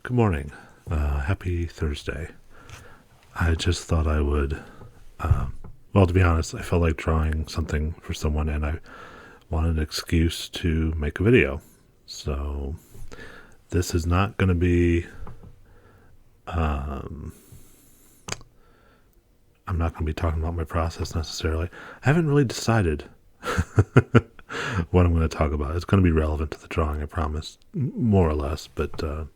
Good morning. Happy Thursday. I just thought I would, to be honest, I felt like drawing something for someone and I wanted an excuse to make a video. So this is not going to be, I'm not going to be talking about my process necessarily. I haven't really decided what I'm going to talk about. It's going to be relevant to the drawing, I promise, more or less, but we'll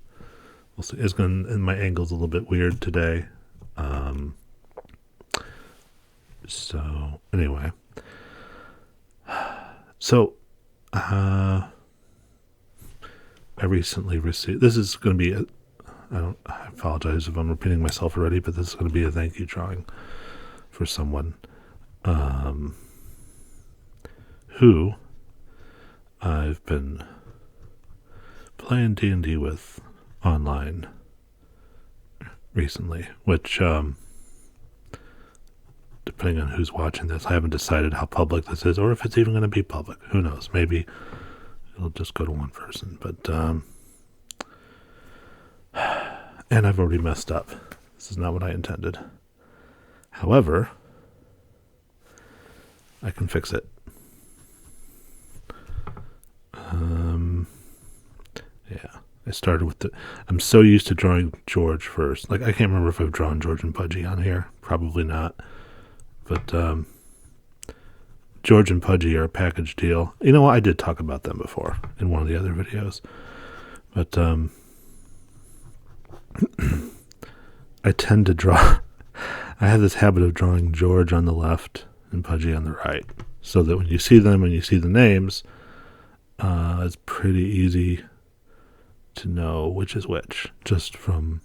see. And my angle's a little bit weird today. So anyway, I recently received. This is going to be. I apologize if I'm repeating myself already, but this is going to be a thank you drawing for someone who I've been playing D&D with online recently, which depending on who's watching this, I haven't decided how public this is or if it's even going to be public. Who knows? Maybe it'll just go to one person. But and I've already messed up. This is not what I intended. However, I can fix it. Yeah. I started with I'm so used to drawing George first. Like, I can't remember if I've drawn George and Pudgy on here. Probably not. But George and Pudgy are a package deal. You know what? I did talk about them before in one of the other videos. But I tend to draw. I have this habit of drawing George on the left and Pudgy on the right. So that when you see them and you see the names, it's pretty easy to know which is which, just from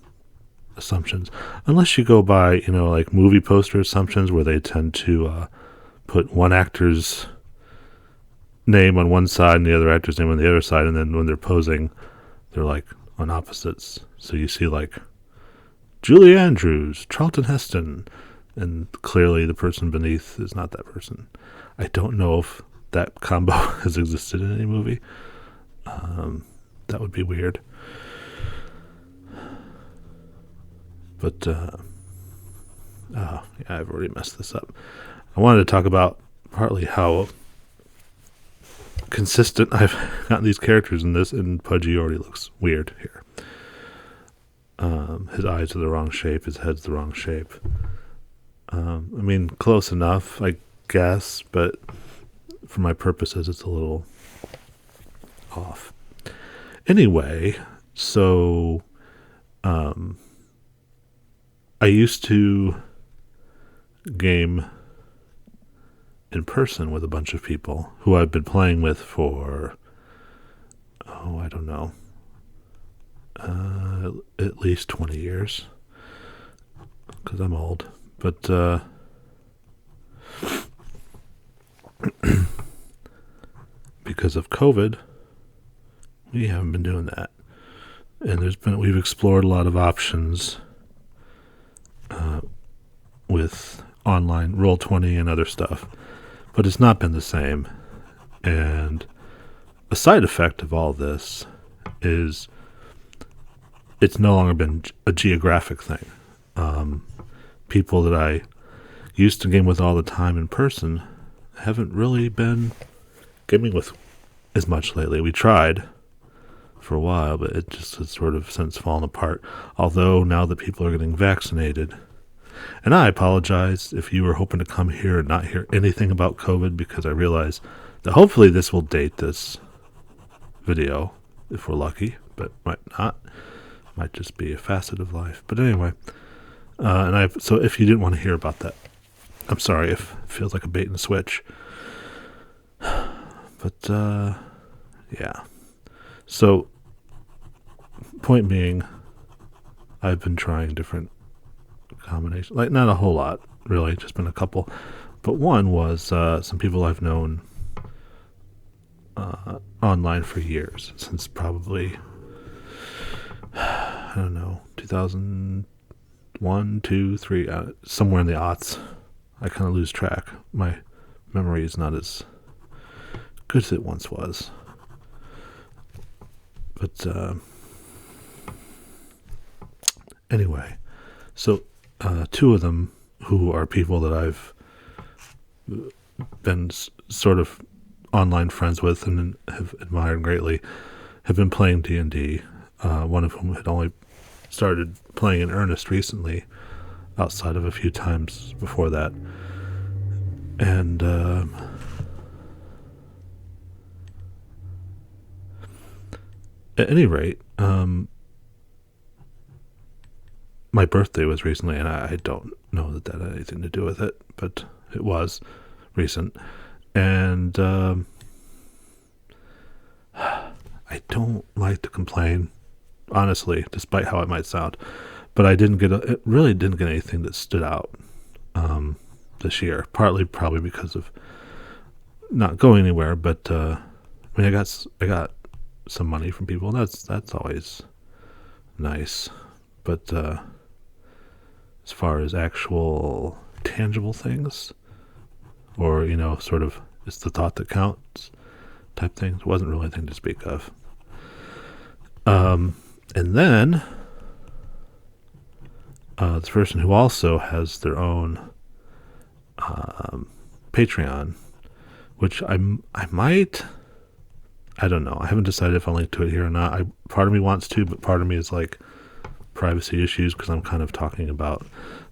assumptions. Unless you go by, like movie poster assumptions where they tend to put one actor's name on one side and the other actor's name on the other side, and then when they're posing, they're like on opposites. So you see like Julie Andrews, Charlton Heston, and clearly the person beneath is not that person. I don't know if that combo has existed in any movie. That would be weird. But, I've already messed this up. I wanted to talk about partly how consistent I've gotten these characters in this, and Pudgy already looks weird here. His eyes are the wrong shape, his head's the wrong shape. Close enough, I guess, but for my purposes, it's a little off. Anyway, so I used to game in person with a bunch of people who I've been playing with for, I don't know, at least 20 years, because I'm old. But because of COVID, we haven't been doing that. And we've explored a lot of options with online Roll20 and other stuff, but it's not been the same. And a side effect of all this is it's no longer been a geographic thing. People that I used to game with all the time in person haven't really been gaming with as much lately. We tried for a while, but it just has sort of since fallen apart. Although now that people are getting vaccinated, and I apologize if you were hoping to come here and not hear anything about COVID, because I realize that hopefully this will date this video if we're lucky, but might not. Might just be a facet of life. But anyway, so if you didn't want to hear about that, I'm sorry if it feels like a bait and switch. But yeah. So point being, I've been trying different combinations, like not a whole lot, really, just been a couple. But one was some people I've known online for years, since probably, I don't know, 2001, 2, 3, somewhere in the aughts. I kind of lose track. My memory is not as good as it once was. But Anyway, so two of them, who are people that I've been sort of online friends with and have admired greatly, have been playing D&D. One of whom had only started playing in earnest recently, outside of a few times before that. And at any rate, my birthday was recently, and I don't know that had anything to do with it, but it was recent. And I don't like to complain, honestly, despite how it might sound. But it really didn't get anything that stood out this year. Partly probably because of not going anywhere, but I got some money from people, and that's always nice. But as far as actual tangible things, or sort of it's the thought that counts type things, wasn't really anything to speak of. And then this person who also has their own Patreon, which I might, I don't know. I haven't decided if I'll link to it here or not. Part of me wants to, but part of me is like privacy issues, because I'm kind of talking about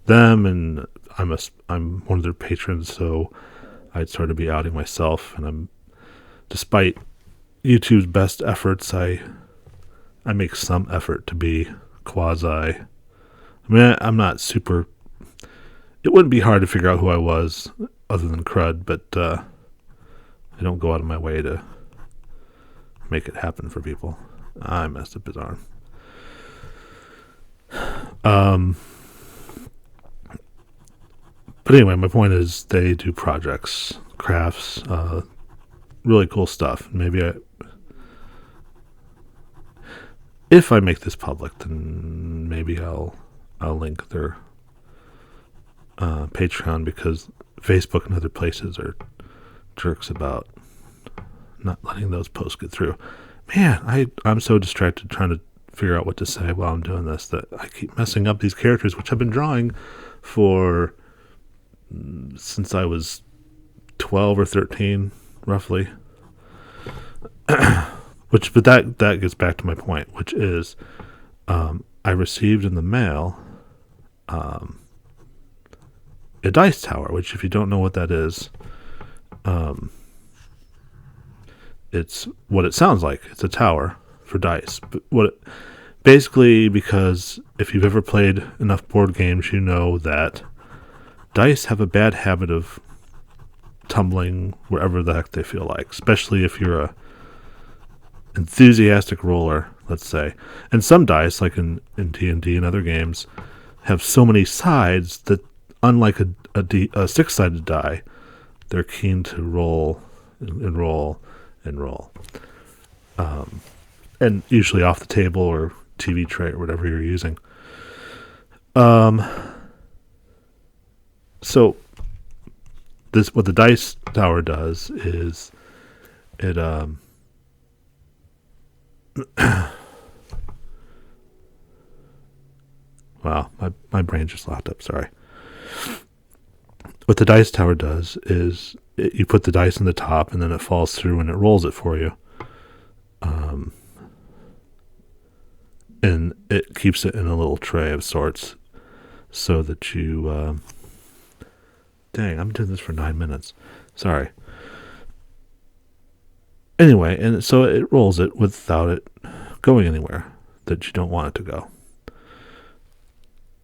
them, and I'm one of their patrons, so I'd sort of be outing myself. And despite YouTube's best efforts, I make some effort to be quasi. I mean, I'm not super. It wouldn't be hard to figure out who I was other than crud, but I don't go out of my way to make it happen for people. I messed up his arm. But anyway, my point is they do projects, crafts, really cool stuff. Maybe if I make this public, then maybe I'll link their Patreon, because Facebook and other places are jerks about not letting those posts get through. Man, I'm so distracted trying to figure out what to say while I'm doing this that I keep messing up these characters, which I've been drawing for since I was 12 or 13, roughly. But that gets back to my point, which is I received in the mail a dice tower, which, if you don't know what that is, it's what it sounds like. It's a tower for dice. But basically, because if you've ever played enough board games, you know that dice have a bad habit of tumbling wherever the heck they feel like, especially if you're a enthusiastic roller, let's say. And some dice, like in D&D and other games, have so many sides that, unlike a six-sided die, they're keen to roll and roll and roll. And usually off the table or TV tray or whatever you're using. So what the dice tower does is it wow, my brain just locked up, sorry. What the dice tower does is you put the dice in the top, and then it falls through and it rolls it for you. And it keeps it in a little tray of sorts, so that you dang, I'm doing this for 9 minutes. Sorry. Anyway, and so it rolls it without it going anywhere that you don't want it to go,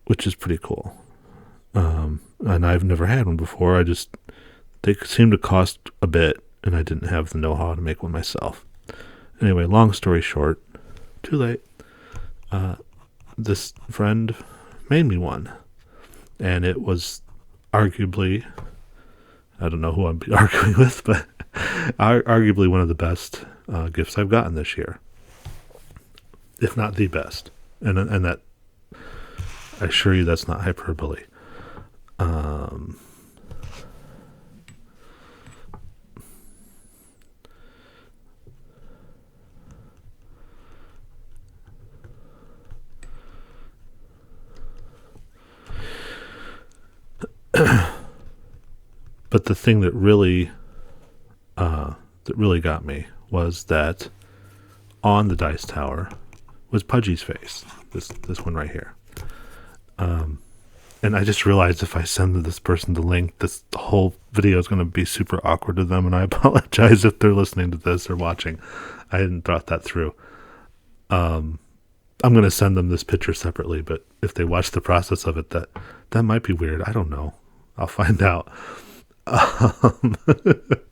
which is pretty cool. And I've never had one before. They seem to cost a bit, and I didn't have the know-how to make one myself. Anyway, long story short, too late. This friend made me one, and it was arguably, I don't know who I'm arguing with, but arguably one of the best gifts I've gotten this year, if not the best. And that, I assure you, that's not hyperbole. But the thing that really got me was that on the dice tower was Pudgy's face. This one right here. And I just realized if I send this person the link, the whole video is going to be super awkward to them, and I apologize if they're listening to this or watching. I hadn't thought that through. I'm going to send them this picture separately, but if they watch the process of it, that might be weird. I don't know. I'll find out. It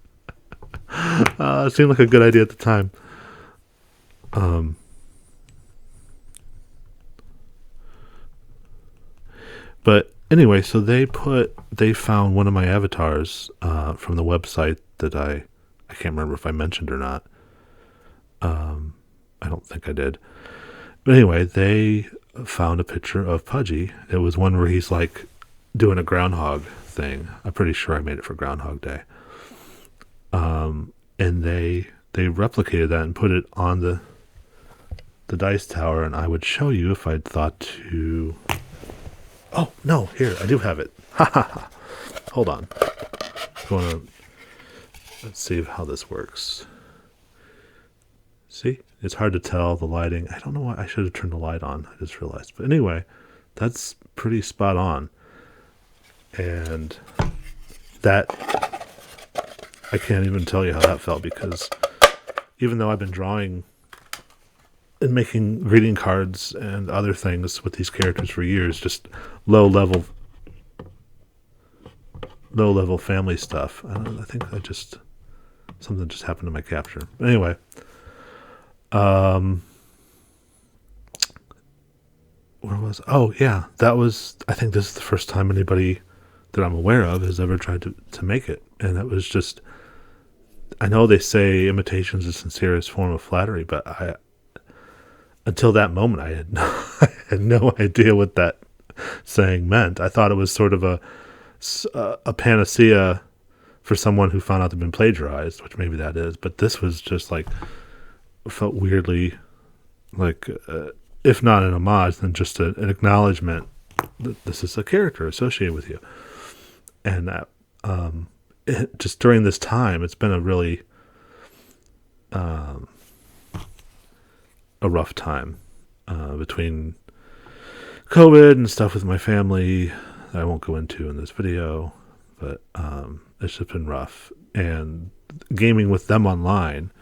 seemed like a good idea at the time. But anyway, so they found one of my avatars from the website that I can't remember if I mentioned or not. I don't think I did. But anyway, they found a picture of Pudgy. It was one where he's like doing a groundhog thing. I'm pretty sure I made it for Groundhog Day. And they replicated that and put it on the dice tower, and I would show you if I'd thought to. Oh no, here I do have it. Ha ha ha! Hold on. Let's see how this works. See, it's hard to tell the lighting. I don't know why I should have turned the light on. I just realized. But anyway, that's pretty spot on. And that, I can't even tell you how that felt, because even though I've been drawing and making greeting cards and other things with these characters for years, just low level family stuff. I think something just happened to my capture. But anyway, where was? Oh yeah, I think this is the first time anybody that I'm aware of has ever tried to make it, and it was just. I know they say imitation is the sincerest form of flattery, but until that moment, I had no idea what that saying meant. I thought it was sort of a panacea for someone who found out they'd been plagiarized, which maybe that is. But this was just like, felt weirdly like, if not an homage, then just an acknowledgement that this is a character associated with you. And that, just during this time, it's been a really a rough time between COVID and stuff with my family that I won't go into in this video, but it's just been rough. And gaming with them online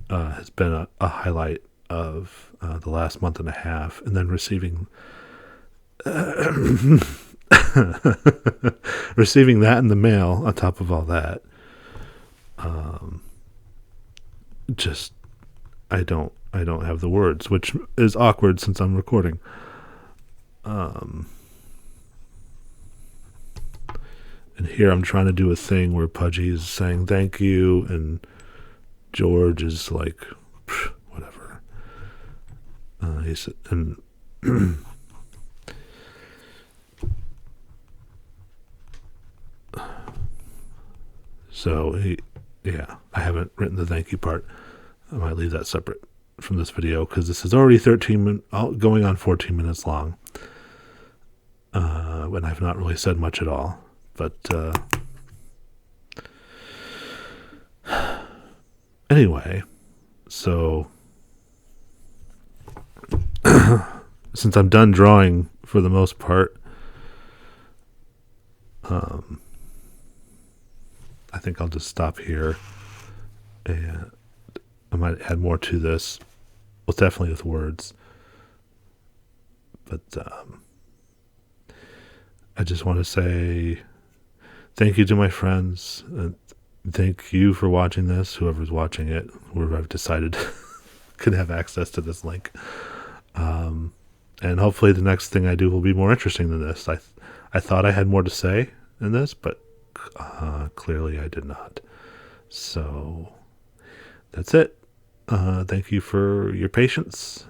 has been a highlight of the last month and a half, and then receiving receiving that in the mail on top of all that, just I don't have the words, which is awkward since I'm recording. And here I'm trying to do a thing where Pudgy is saying thank you, and George is like, whatever. He's and. So I haven't written the thank you part. I might leave that separate from this video, because this is already going on 14 minutes long. When I've not really said much at all. But anyway, so since I'm done drawing for the most part, I think I'll just stop here, and I might add more to this. Well, definitely with words. But I just want to say thank you to my friends, and thank you for watching this, whoever's watching it, whoever I've decided can have access to this link. And hopefully the next thing I do will be more interesting than this. I thought I had more to say in this, but clearly I did not. So that's it. Thank you for your patience,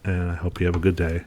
and I hope you have a good day.